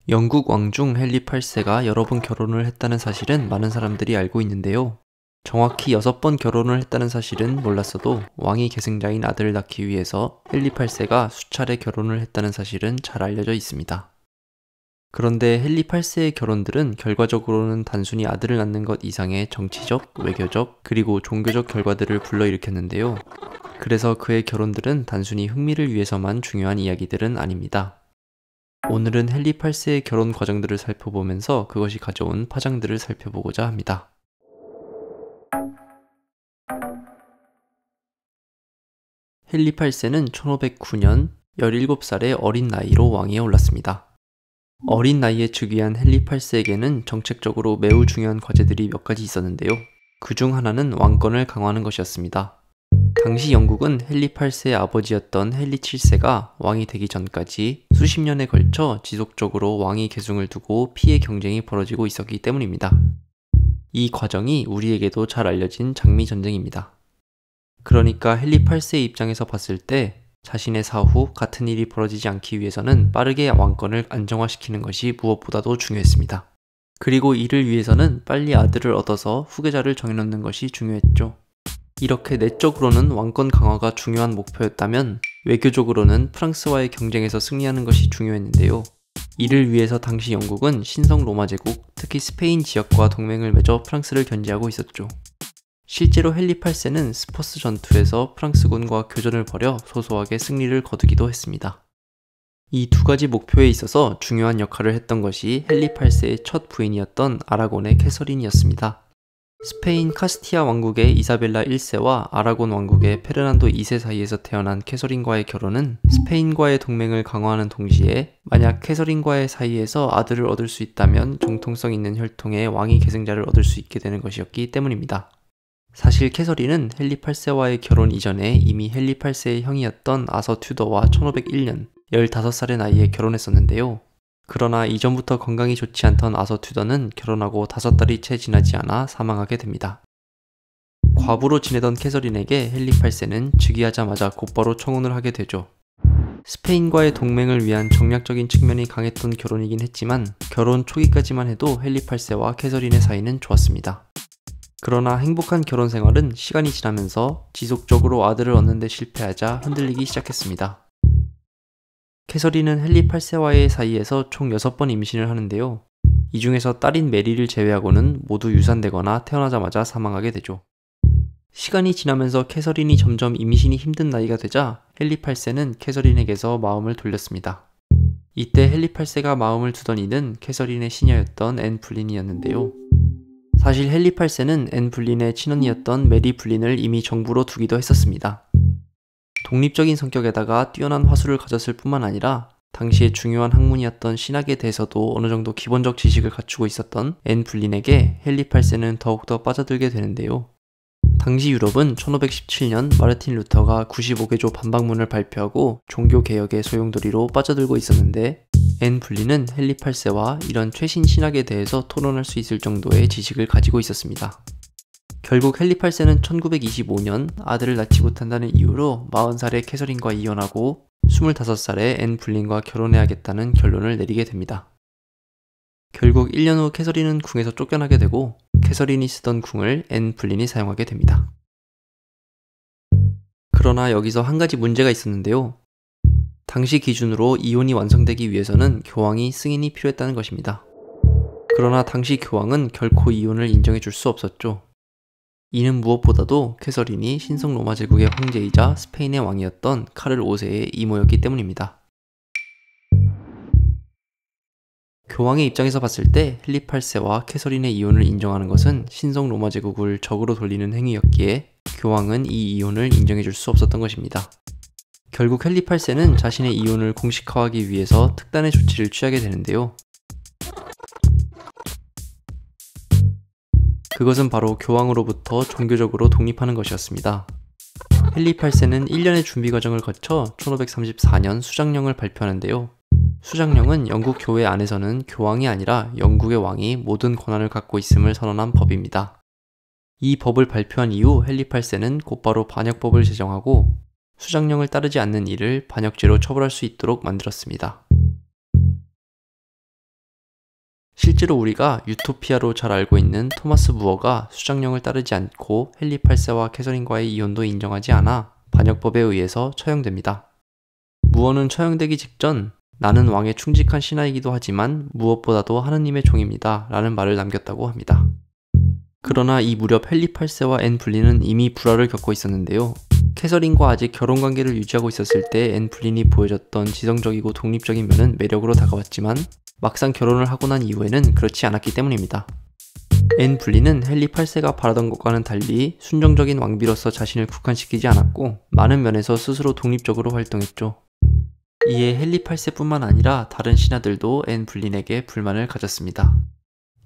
영국 왕중 헨리 8세가 여러 번 결혼을 했다는 사실은 많은 사람들이 알고 있는데요. 정확히 6번 결혼을 했다는 사실은 몰랐어도 왕이 계승자인 아들을 낳기 위해서 헨리 8세가 수차례 결혼을 했다는 사실은 잘 알려져 있습니다. 그런데 헨리 8세의 결혼들은 결과적으로는 단순히 아들을 낳는 것 이상의 정치적, 외교적, 그리고 종교적 결과들을 불러일으켰는데요. 그래서 그의 결혼들은 단순히 흥미를 위해서만 중요한 이야기들은 아닙니다. 오늘은 헨리 8세의 결혼 과정들을 살펴보면서 그것이 가져온 파장들을 살펴보고자 합니다. 헨리 8세는 1509년 17살의 어린 나이로 왕위에 올랐습니다. 어린 나이에 즉위한 헨리 8세에게는 정책적으로 매우 중요한 과제들이 몇 가지 있었는데요. 그 중 하나는 왕권을 강화하는 것이었습니다. 당시 영국은 헨리 8세의 아버지였던 헨리 7세가 왕이 되기 전까지 수십 년에 걸쳐 지속적으로 왕위 계승을 두고 피해 경쟁이 벌어지고 있었기 때문입니다. 이 과정이 우리에게도 잘 알려진 장미전쟁입니다. 그러니까 헨리 8세의 입장에서 봤을 때 자신의 사후 같은 일이 벌어지지 않기 위해서는 빠르게 왕권을 안정화시키는 것이 무엇보다도 중요했습니다. 그리고 이를 위해서는 빨리 아들을 얻어서 후계자를 정해놓는 것이 중요했죠. 이렇게 내적으로는 왕권 강화가 중요한 목표였다면 외교적으로는 프랑스와의 경쟁에서 승리하는 것이 중요했는데요. 이를 위해서 당시 영국은 신성 로마 제국, 특히 스페인 지역과 동맹을 맺어 프랑스를 견제하고 있었죠. 실제로 헨리 8세는 스퍼스 전투에서 프랑스군과 교전을 벌여 소소하게 승리를 거두기도 했습니다. 이 두 가지 목표에 있어서 중요한 역할을 했던 것이 헨리 8세의 첫 부인이었던 아라곤의 캐서린이었습니다. 스페인 카스티아 왕국의 이사벨라 1세와 아라곤 왕국의 페르난도 2세 사이에서 태어난 캐서린과의 결혼은 스페인과의 동맹을 강화하는 동시에 만약 캐서린과의 사이에서 아들을 얻을 수 있다면 정통성 있는 혈통의 왕위 계승자를 얻을 수 있게 되는 것이었기 때문입니다. 사실 캐서린은 헨리 8세와의 결혼 이전에 이미 헨리 8세의 형이었던 아서 튜더와 1501년 15살의 나이에 결혼했었는데요. 그러나 이전부터 건강이 좋지 않던 아서 튜더는 결혼하고 5달이 채 지나지 않아 사망하게 됩니다. 과부로 지내던 캐서린에게 헨리 8세는 즉위하자마자 곧바로 청혼을 하게 되죠. 스페인과의 동맹을 위한 정략적인 측면이 강했던 결혼이긴 했지만 결혼 초기까지만 해도 헨리 8세와 캐서린의 사이는 좋았습니다. 그러나 행복한 결혼 생활은 시간이 지나면서 지속적으로 아들을 얻는 데 실패하자 흔들리기 시작했습니다. 캐서린은 헨리 8세와의 사이에서 총 6번 임신을 하는데요. 이 중에서 딸인 메리를 제외하고는 모두 유산되거나 태어나자마자 사망하게 되죠. 시간이 지나면서 캐서린이 점점 임신이 힘든 나이가 되자 헨리 8세는 캐서린에게서 마음을 돌렸습니다. 이때 헨리 8세가 마음을 두던 이는 캐서린의 시녀였던 앤 불린이었는데요. 사실 헨리 8세는 앤 불린의 친언니였던 메리 불린을 이미 정부로 두기도 했었습니다. 독립적인 성격에다가 뛰어난 화술을 가졌을 뿐만 아니라 당시에 중요한 학문이었던 신학에 대해서도 어느 정도 기본적 지식을 갖추고 있었던 앤 불린에게 헨리 8세는 더욱더 빠져들게 되는데요. 당시 유럽은 1517년 마르틴 루터가 95개조 반박문을 발표하고 종교개혁의 소용돌이로 빠져들고 있었는데 앤 불린은 헨리 8세와 이런 최신 신학에 대해서 토론할 수 있을 정도의 지식을 가지고 있었습니다. 결국 헨리 8세는 1925년 아들을 낳지 못한다는 이유로 40살의 캐서린과 이혼하고 25살의 앤 불린과 결혼해야겠다는 결론을 내리게 됩니다. 결국 1년 후 캐서린은 궁에서 쫓겨나게 되고 캐서린이 쓰던 궁을 앤 불린이 사용하게 됩니다. 그러나 여기서 한 가지 문제가 있었는데요. 당시 기준으로 이혼이 완성되기 위해서는 교황이 승인이 필요했다는 것입니다. 그러나 당시 교황은 결코 이혼을 인정해 줄 수 없었죠. 이는 무엇보다도 캐서린이 신성 로마 제국의 황제이자 스페인의 왕이었던 카를 5세의 이모였기 때문입니다. 교황의 입장에서 봤을 때 헨리 8세와 캐서린의 이혼을 인정하는 것은 신성 로마 제국을 적으로 돌리는 행위였기에 교황은 이 이혼을 인정해 줄 수 없었던 것입니다. 결국 헨리 8세는 자신의 이혼을 공식화하기 위해서 특단의 조치를 취하게 되는데요. 그것은 바로 교황으로부터 종교적으로 독립하는 것이었습니다. 헨리 8세는 1년의 준비 과정을 거쳐 1534년 수장령을 발표하는데요. 수장령은 영국 교회 안에서는 교황이 아니라 영국의 왕이 모든 권한을 갖고 있음을 선언한 법입니다. 이 법을 발표한 이후 헨리 8세는 곧바로 반역법을 제정하고 수장령을 따르지 않는 이를 반역죄로 처벌할 수 있도록 만들었습니다. 실제로 우리가 유토피아로 잘 알고 있는 토마스 무어가 수장령을 따르지 않고 헨리 8세와 캐서린과의 이혼도 인정하지 않아 반역법에 의해서 처형됩니다. 무어는 처형되기 직전 나는 왕에 충직한 신하이기도 하지만 무엇보다도 하느님의 종입니다 라는 말을 남겼다고 합니다. 그러나 이 무렵 헨리 8세와 앤 불린은 이미 불화를 겪고 있었는데요. 캐서린과 아직 결혼관계를 유지하고 있었을 때 앤 불린이 보여줬던 지성적이고 독립적인 면은 매력으로 다가왔지만 막상 결혼을 하고 난 이후에는 그렇지 않았기 때문입니다. 앤 불린은 헨리 8세가 바라던 것과는 달리 순정적인 왕비로서 자신을 국한시키지 않았고 많은 면에서 스스로 독립적으로 활동했죠. 이에 헨리 8세뿐만 아니라 다른 신하들도 앤 불린에게 불만을 가졌습니다.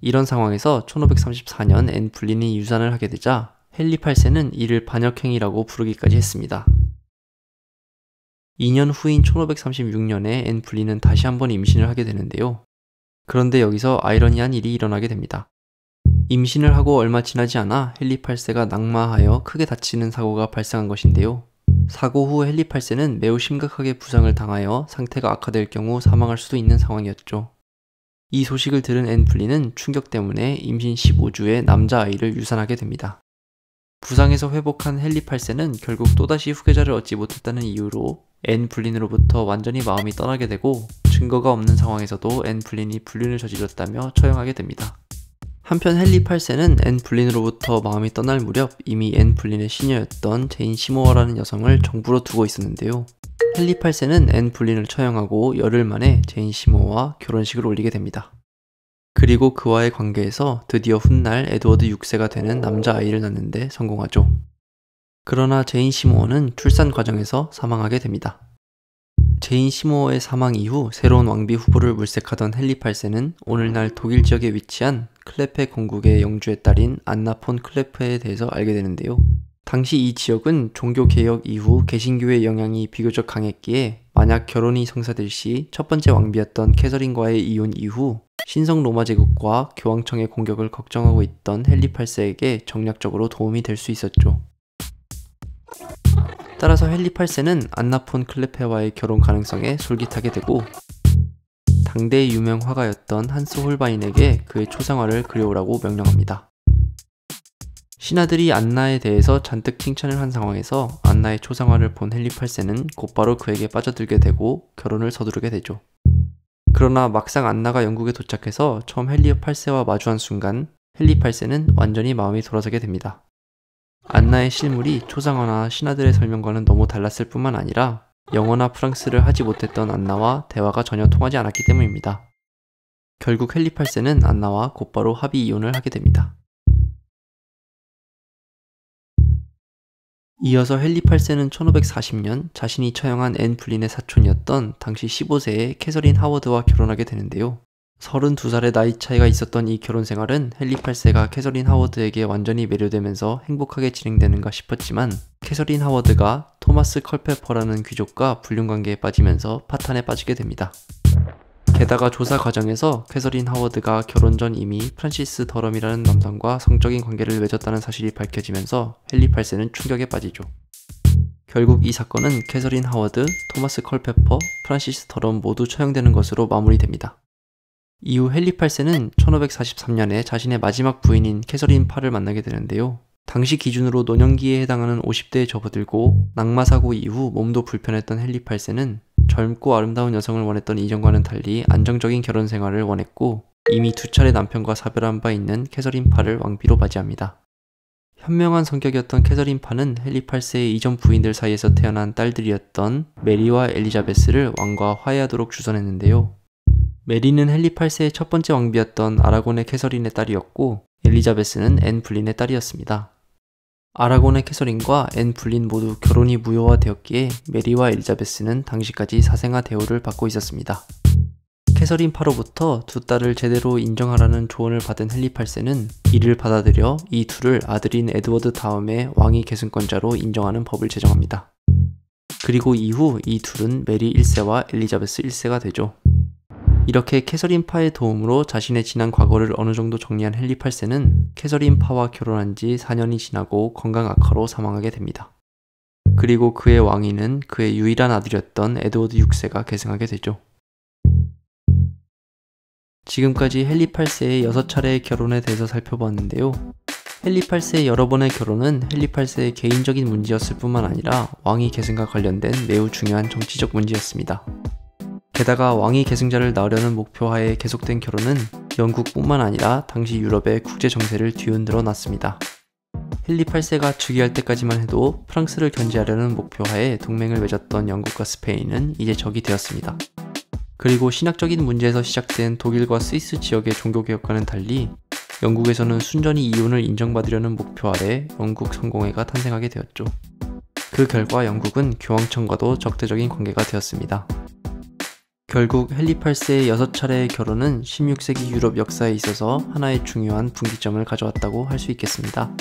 이런 상황에서 1534년 앤 불린이 유산을 하게 되자 헨리 8세는 이를 반역행위라고 부르기까지 했습니다. 2년 후인 1536년에 앤 불린은 다시 한번 임신을 하게 되는데요. 그런데 여기서 아이러니한 일이 일어나게 됩니다. 임신을 하고 얼마 지나지 않아 헨리 8세가 낙마하여 크게 다치는 사고가 발생한 것인데요. 사고 후 헨리 8세는 매우 심각하게 부상을 당하여 상태가 악화될 경우 사망할 수도 있는 상황이었죠. 이 소식을 들은 앤 불린은 충격 때문에 임신 15주에 남자아이를 유산하게 됩니다. 부상에서 회복한 헨리 8세는 결국 또다시 후계자를 얻지 못했다는 이유로 앤 불린으로부터 완전히 마음이 떠나게 되고 증거가 없는 상황에서도 앤 불린이 불륜을 저질렀다며 처형하게 됩니다. 한편 헨리 8세는 앤 불린으로부터 마음이 떠날 무렵 이미 앤 불린의 시녀였던 제인 시모어라는 여성을 정부로 두고 있었는데요. 헨리 8세는 앤 불린을 처형하고 열흘 만에 제인 시모어와 결혼식을 올리게 됩니다. 그리고 그와의 관계에서 드디어 훗날 에드워드 6세가 되는 남자아이를 낳는 데 성공하죠. 그러나 제인 시모어는 출산 과정에서 사망하게 됩니다. 제인 시모어의 사망 이후 새로운 왕비 후보를 물색하던 헨리 8세는 오늘날 독일 지역에 위치한 클레페 공국의 영주의 딸인 안나 폰 클레페에 대해서 알게 되는데요. 당시 이 지역은 종교개혁 이후 개신교의 영향이 비교적 강했기에 만약 결혼이 성사될 시 첫 번째 왕비였던 캐서린과의 이혼 이후 신성 로마 제국과 교황청의 공격을 걱정하고 있던 헨리 8세에게 정략적으로 도움이 될 수 있었죠. 따라서 헨리 8세는 안나 폰 클레페와의 결혼 가능성에 솔깃하게 되고 당대의 유명 화가였던 한스 홀바인에게 그의 초상화를 그려오라고 명령합니다. 신하들이 안나에 대해서 잔뜩 칭찬을 한 상황에서 안나의 초상화를 본 헨리 8세는 곧바로 그에게 빠져들게 되고 결혼을 서두르게 되죠. 그러나 막상 안나가 영국에 도착해서 처음 헨리 8세와 마주한 순간 헨리 8세는 완전히 마음이 돌아서게 됩니다. 안나의 실물이 초상화나 신하들의 설명과는 너무 달랐을 뿐만 아니라 영어나 프랑스를 하지 못했던 안나와 대화가 전혀 통하지 않았기 때문입니다. 결국 헨리 8세는 안나와 곧바로 합의 이혼을 하게 됩니다. 이어서 헨리 8세는 1540년 자신이 처형한 앤 불린의 사촌이었던 당시 15세의 캐서린 하워드와 결혼하게 되는데요. 32살의 나이 차이가 있었던 이 결혼 생활은 헨리 8세가 캐서린 하워드에게 완전히 매료되면서 행복하게 진행되는가 싶었지만 캐서린 하워드가 토마스 컬페퍼라는 귀족과 불륜관계에 빠지면서 파탄에 빠지게 됩니다. 게다가 조사 과정에서 캐서린 하워드가 결혼 전 이미 프란시스 더럼이라는 남성과 성적인 관계를 맺었다는 사실이 밝혀지면서 헨리 8세는 충격에 빠지죠. 결국 이 사건은 캐서린 하워드, 토마스 컬페퍼, 프란시스 더럼 모두 처형되는 것으로 마무리됩니다. 이후 헨리 8세는 1543년에 자신의 마지막 부인인 캐서린 파를 만나게 되는데요. 당시 기준으로 노년기에 해당하는 50대에 접어들고 낙마사고 이후 몸도 불편했던 헨리 8세는 젊고 아름다운 여성을 원했던 이전과는 달리 안정적인 결혼 생활을 원했고 이미 2차례 남편과 사별한 바 있는 캐서린 파를 왕비로 맞이합니다. 현명한 성격이었던 캐서린 파는 헨리 8세의 이전 부인들 사이에서 태어난 딸들이었던 메리와 엘리자베스를 왕과 화해하도록 주선했는데요. 메리는 헨리 8세의 첫 번째 왕비였던 아라곤의 캐서린의 딸이었고 엘리자베스는 앤 불린의 딸이었습니다. 아라곤의 캐서린과 앤 불린 모두 결혼이 무효화되었기에 메리와 엘리자베스는 당시까지 사생아 대우를 받고 있었습니다. 캐서린 파로부터 두 딸을 제대로 인정하라는 조언을 받은 헨리 8세는 이를 받아들여 이 둘을 아들인 에드워드 다음의 왕위 계승권자로 인정하는 법을 제정합니다. 그리고 이후 이 둘은 메리 1세와 엘리자베스 1세가 되죠. 이렇게 캐서린 파의 도움으로 자신의 지난 과거를 어느 정도 정리한 헨리 8세는 캐서린 파와 결혼한 지 4년이 지나고 건강 악화로 사망하게 됩니다. 그리고 그의 왕위는 그의 유일한 아들이었던 에드워드 6세가 계승하게 되죠. 지금까지 헨리 8세의 6차례의 결혼에 대해서 살펴보았는데요. 헨리 8세의 여러 번의 결혼은 헨리 8세의 개인적인 문제였을 뿐만 아니라 왕위 계승과 관련된 매우 중요한 정치적 문제였습니다. 게다가 왕위 계승자를 낳으려는 목표하에 계속된 결혼은 영국뿐만 아니라 당시 유럽의 국제 정세를 뒤흔들어 놨습니다. 헨리 8세가 즉위할 때까지만 해도 프랑스를 견제하려는 목표하에 동맹을 맺었던 영국과 스페인은 이제 적이 되었습니다. 그리고 신학적인 문제에서 시작된 독일과 스위스 지역의 종교개혁과는 달리 영국에서는 순전히 이혼을 인정받으려는 목표 아래 영국 성공회가 탄생하게 되었죠. 그 결과 영국은 교황청과도 적대적인 관계가 되었습니다. 결국 헨리 8세의 6차례의 결혼은 16세기 유럽 역사에 있어서 하나의 중요한 분기점을 가져왔다고 할 수 있겠습니다.